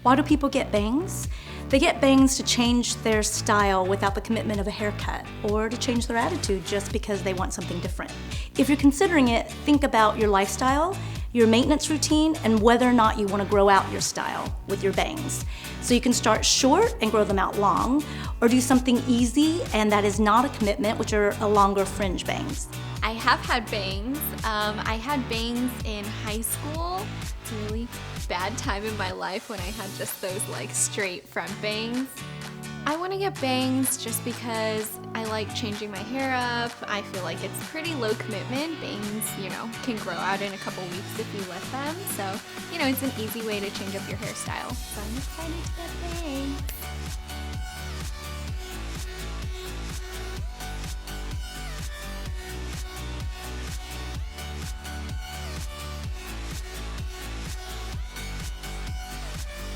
Why do people get bangs? They get bangs to change their style without the commitment of a haircut, or to change their attitude just because they want something different. If you're considering it, think about your lifestyle, your maintenance routine, and whether or not you want to grow out your style with your bangs. So you can start short and grow them out long, or do something easy and that is not a commitment, which are a longer fringe bangs. I have had bangs. I had bangs in high school. It's a really bad time in my life when I had just those like straight front bangs. I want to get bangs just because I like changing my hair up. I feel like it's pretty low commitment. Bangs, can grow out in a couple weeks if you let them. So, it's an easy way to change up your hairstyle. So I'm excited to get bangs.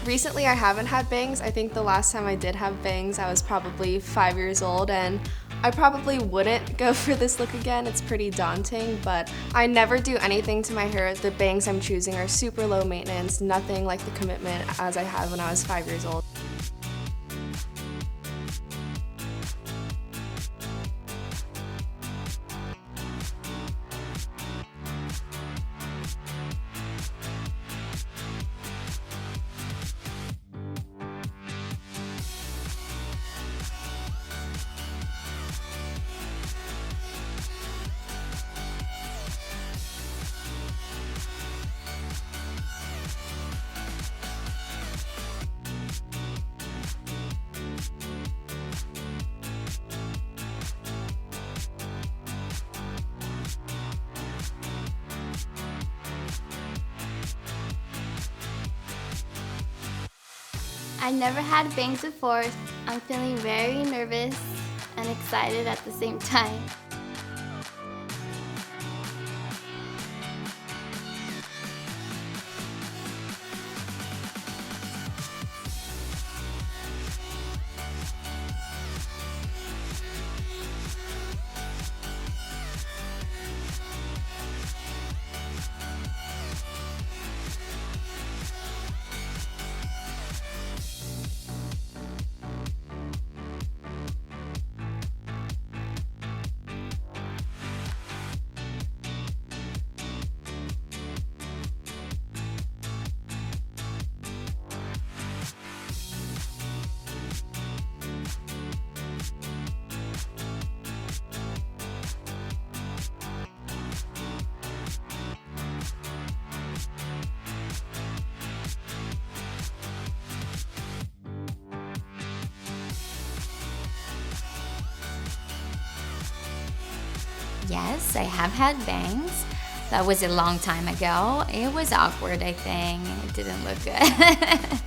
Recently I haven't had bangs. I think the last time I did have bangs I was probably 5 years old, and I probably wouldn't go for this look again. It's pretty daunting, but I never do anything to my hair. The bangs I'm choosing are super low maintenance, nothing like the commitment as I had when I was 5 years old. I never had bangs before. I'm feeling very nervous and excited at the same time. Yes, I have had bangs. That was a long time ago. It was awkward, I think. It didn't look good.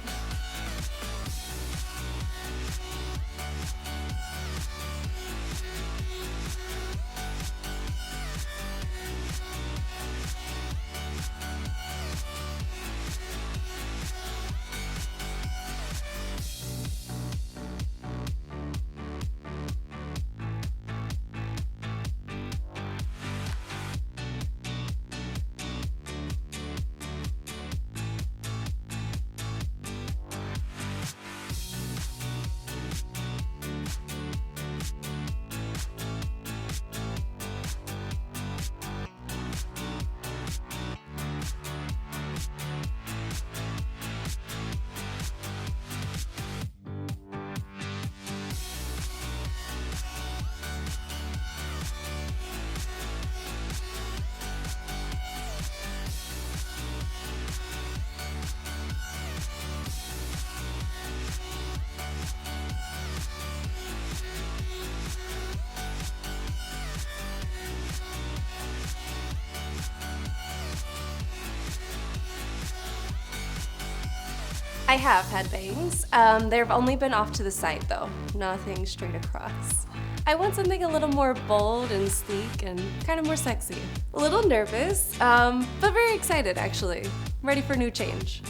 I have had bangs. They've only been off to the side though, nothing straight across. I want something a little more bold and sleek and kind of more sexy. A little nervous, but very excited actually. Ready for new change.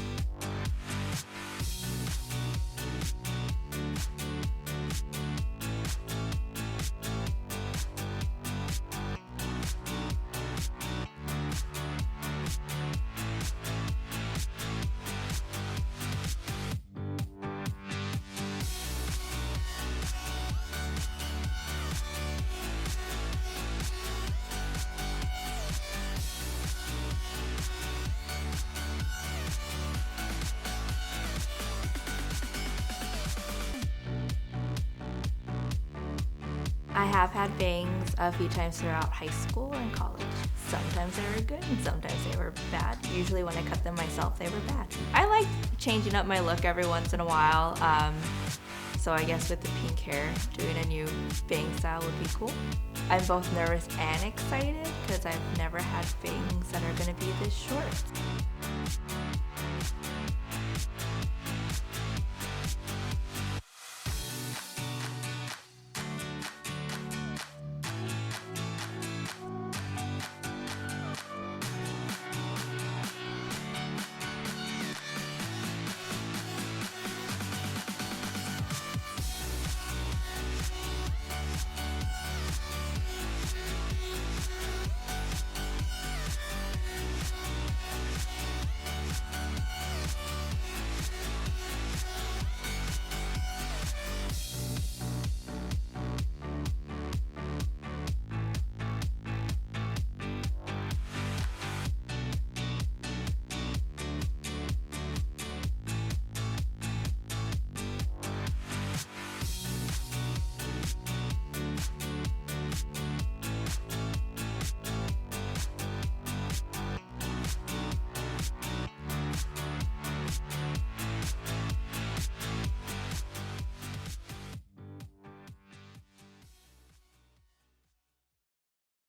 have had bangs a few times throughout high school and college. Sometimes they were good and sometimes they were bad. Usually when I cut them myself, they were bad. I like changing up my look every once in a while. So I guess with the pink hair, doing a new bang style would be cool. I'm both nervous and excited because I've never had bangs that are gonna be this short.